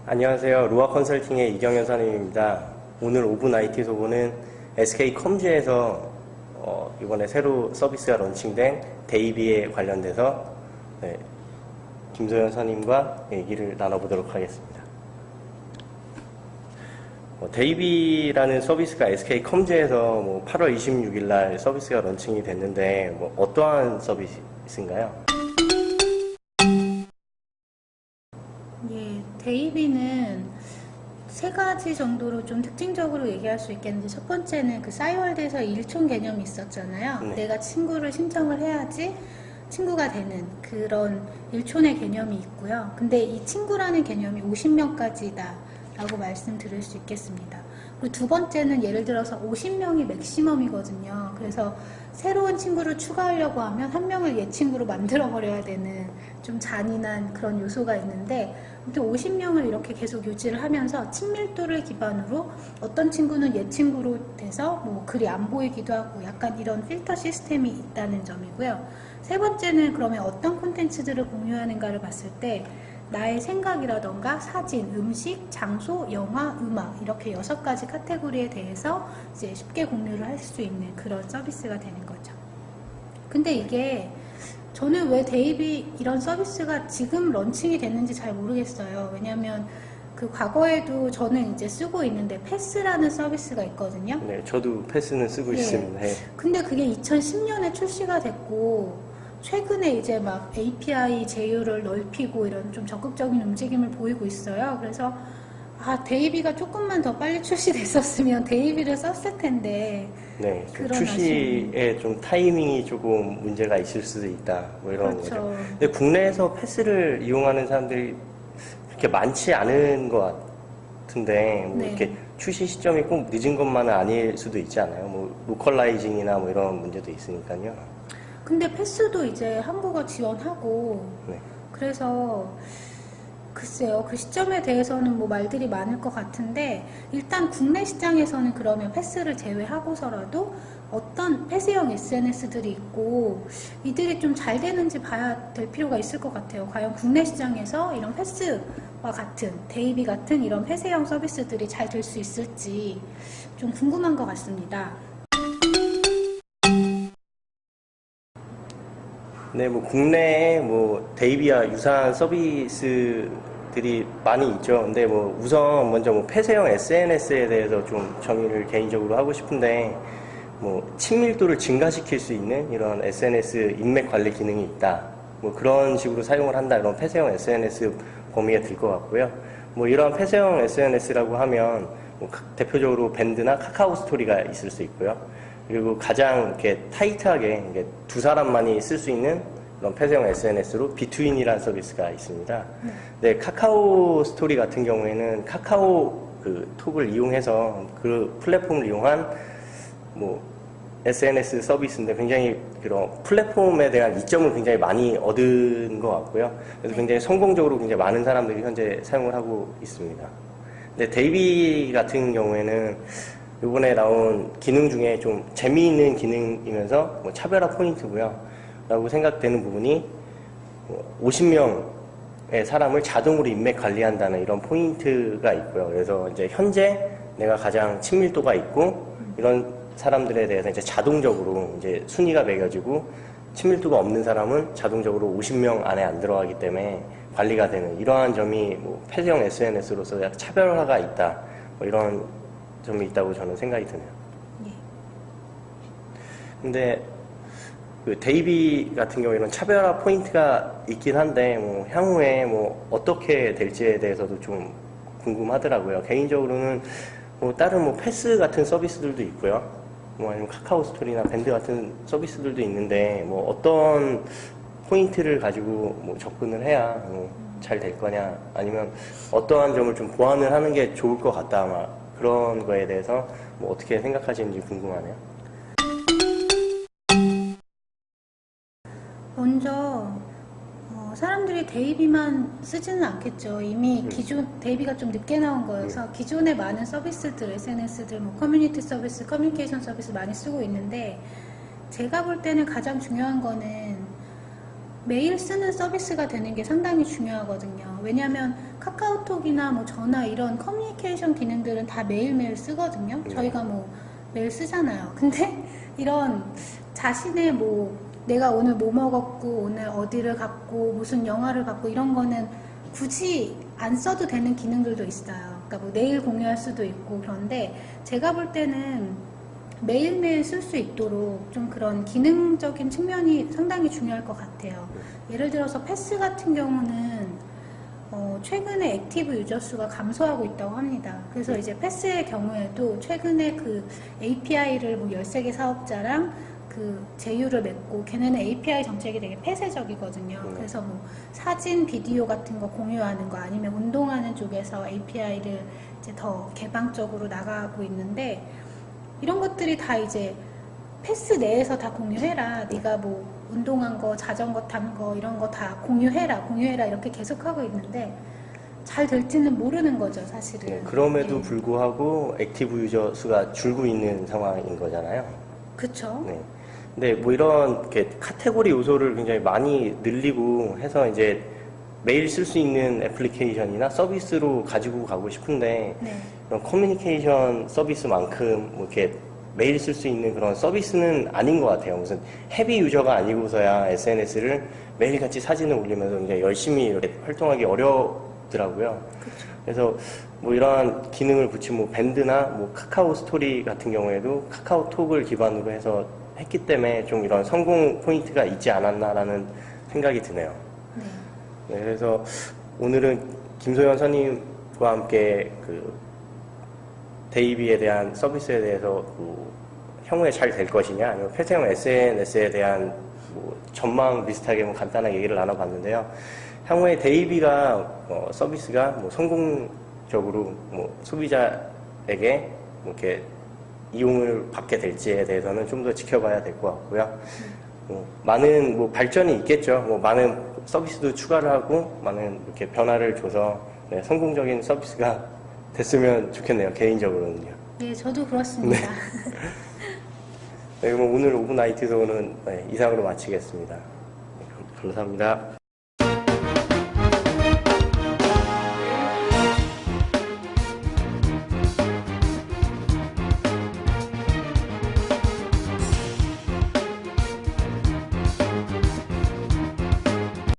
안녕하세요. 루아 컨설팅의 이경현 사님입니다. 오늘 5분 IT 소보는 SK컴즈에서 이번에 새로 서비스가 론칭된 데이비에 관련돼서 김소연 사님과 얘기를 나눠보도록 하겠습니다. 데이비라는 서비스가 SK컴즈에서 8월 26일 날 서비스가 론칭이 됐는데 어떠한 서비스인가요? 예, 데이비는 세 가지 정도로 좀 특징적으로 얘기할 수 있겠는데, 첫 번째는 그 싸이월드에서 일촌 개념이 있었잖아요. 네. 내가 친구를 신청을 해야지 친구가 되는 그런 일촌의 개념이 있고요. 근데 이 친구라는 개념이 50명까지다 라고 말씀드릴 수 있겠습니다. 그리고 두 번째는 예를 들어서 50명이 맥시멈이거든요. 그래서 새로운 친구를 추가하려고 하면 한 명을 얘 친구로 만들어 버려야 되는 좀 잔인한 그런 요소가 있는데, 아무튼 50명을 이렇게 계속 유지를 하면서 친밀도를 기반으로 어떤 친구는 얘 친구로 돼서 글이 안 보이기도 하고 약간 이런 필터 시스템이 있다는 점이고요. 세 번째는 그러면 어떤 콘텐츠들을 공유하는가를 봤을 때 나의 생각이라던가 사진, 음식, 장소, 영화, 음악 이렇게 6가지 카테고리에 대해서 이제 쉽게 공유를 할 수 있는 그런 서비스가 되는 거죠. 근데 이게 저는 왜 데이비 이런 서비스가 지금 런칭이 됐는지 잘 모르겠어요. 왜냐면 그 과거에도 저는 이제 쓰고 있는데 패스라는 서비스가 있거든요. 네, 저도 패스는 쓰고 있습니다. 네. 근데 그게 2010년에 출시가 됐고 최근에 이제 막 API 제휴를 넓히고 이런 좀 적극적인 움직임을 보이고 있어요. 그래서 데이비가 조금만 더 빨리 출시됐었으면 데이비를 썼을 텐데. 네, 좀 그런 출시에 좀 타이밍이 조금 문제가 있을 수도 있다. 이런 그렇죠. 거죠. 근데 국내에서 패스를 이용하는 사람들이 그렇게 많지 않은 것 같은데, 네. 이렇게 출시 시점이 꼭 늦은 것만은 아닐 수도 있지 않아요? 로컬라이징이나 이런 문제도 있으니까요. 근데 패스도 이제 한국어 지원하고, 네. 그래서 글쎄요, 그 시점에 대해서는 말들이 많을 것 같은데, 일단 국내 시장에서는 그러면 패스를 제외하고서라도 어떤 패스형 SNS들이 있고 이들이 좀 잘 되는지 봐야 될 필요가 있을 것 같아요. 과연 국내 시장에서 이런 패스와 같은, 데이비 같은 이런 패스형 서비스들이 잘 될 수 있을지 좀 궁금한 것 같습니다. 네, 국내에 데이비와 유사한 서비스들이 많이 있죠. 근데 우선 먼저 폐쇄형 SNS에 대해서 좀 정의를 개인적으로 하고 싶은데, 친밀도를 증가시킬 수 있는 이런 SNS 인맥 관리 기능이 있다. 그런 식으로 사용을 한다. 이런 폐쇄형 SNS 범위에 들 것 같고요. 이런 폐쇄형 SNS라고 하면 대표적으로 밴드나 카카오 스토리가 있을 수 있고요. 그리고 가장 이렇게 타이트하게 두 사람만이 쓸 수 있는 그런 폐쇄형 SNS로 비트윈이라는 서비스가 있습니다. 네, 카카오 스토리 같은 경우에는 카카오 그 톡을 이용해서 그 플랫폼을 이용한 SNS 서비스인데 굉장히 그런 플랫폼에 대한 이점을 굉장히 많이 얻은 것 같고요. 그래서 굉장히 성공적으로 굉장히 많은 사람들이 현재 사용을 하고 있습니다. 근데 데이비 같은 경우에는 이번에 나온 기능 중에 좀 재미있는 기능이면서 차별화 포인트고요. 라고 생각되는 부분이 50명의 사람을 자동으로 인맥 관리한다는 이런 포인트가 있고요. 그래서 이제 현재 내가 가장 친밀도가 있고 이런 사람들에 대해서 이제 자동적으로 이제 순위가 매겨지고 친밀도가 없는 사람은 자동적으로 50명 안에 안 들어가기 때문에 관리가 되는 이러한 점이 폐쇄형 SNS로서 약간 차별화가 있다. 이런 점이 있다고 저는 생각이 드네요. 근데 그 데이비 같은 경우에는 차별화 포인트가 있긴 한데 향후에 어떻게 될지에 대해서도 좀 궁금하더라고요. 개인적으로는 다른 패스 같은 서비스들도 있고요. 아니면 카카오 스토리나 밴드 같은 서비스들도 있는데 어떤 포인트를 가지고 접근을 해야 잘 될 거냐, 아니면 어떠한 점을 좀 보완을 하는 게 좋을 것 같다, 그런 거에 대해서 어떻게 생각하시는지 궁금하네요. 먼저 사람들이 데이비만 쓰지는 않겠죠. 이미 기존 데이비가 좀 늦게 나온 거여서 기존의 많은 서비스들, SNS들, 커뮤니티 서비스, 커뮤니케이션 서비스 많이 쓰고 있는데, 제가 볼 때는 가장 중요한 거는 매일 쓰는 서비스가 되는 게 상당히 중요하거든요. 왜냐하면 카카오톡이나 뭐 전화 이런 커뮤니케이션 기능들은 다 매일매일 쓰거든요. 저희가 뭐 매일 쓰잖아요. 근데 이런 자신의 뭐 내가 오늘 뭐 먹었고 오늘 어디를 갔고 무슨 영화를 봤고 이런 거는 굳이 안 써도 되는 기능들도 있어요. 그러니까 뭐 내일 공유할 수도 있고 그런데 제가 볼 때는 매일매일 쓸 수 있도록 좀 그런 기능적인 측면이 상당히 중요할 것 같아요. 예를 들어서 패스 같은 경우는 최근에 액티브 유저 수가 감소하고 있다고 합니다. 그래서 이제 패스의 경우에도 최근에 그 API를 뭐 13개 사업자랑 그 제휴를 맺고 걔네는 API 정책이 되게 폐쇄적이거든요. 그래서 뭐 사진, 비디오 같은 거 공유하는 거 아니면 운동하는 쪽에서 API를 이제 더 개방적으로 나가고 있는데 이런 것들이 다 이제 패스 내에서 다 공유해라. 네가 뭐 운동한 거, 자전거 탄 거 이런 거 다 공유해라 이렇게 계속 하고 있는데 잘 될지는 모르는 거죠, 사실은. 네, 그럼에도 네. 불구하고 액티브 유저 수가 줄고 있는 상황인 거잖아요. 그쵸? 네. 근데 뭐 이런 이렇게 카테고리 요소를 굉장히 많이 늘리고 해서 이제 매일 쓸 수 있는 애플리케이션이나 서비스로 가지고 가고 싶은데 네. 이런 커뮤니케이션 서비스만큼 뭐 이렇게 매일 쓸 수 있는 그런 서비스는 아닌 것 같아요. 무슨 헤비 유저가 아니고서야 SNS를 매일같이 사진을 올리면서 굉장히 열심히 이렇게 활동하기 어렵더라고요. 그래서 뭐 이러한 기능을 붙인 뭐 밴드나 뭐 카카오 스토리 같은 경우에도 카카오톡을 기반으로 해서 했기 때문에 좀 이런 성공 포인트가 있지 않았나라는 생각이 드네요. 네. 네, 그래서 오늘은 김소연 선임과 함께 그 데이비에 대한 서비스에 대해서 뭐 향후에 잘 될 것이냐 아니면 폐쇄형 SNS에 대한 뭐 전망 비슷하게 뭐 간단하게 얘기를 나눠봤는데요. 향후에 데이비가 서비스가 뭐 성공적으로 뭐 소비자에게 뭐 이렇게 이용을 받게 될지에 대해서는 좀 더 지켜봐야 될 것 같고요. 많은 뭐 발전이 있겠죠. 뭐 많은 서비스도 추가를 하고 많은 이렇게 변화를 줘서 네, 성공적인 서비스가 됐으면 좋겠네요. 개인적으로는요. 네, 저도 그렇습니다. 네, 그럼 오늘 오븐 IT 도어는 네, 이상으로 마치겠습니다. 네, 감사합니다.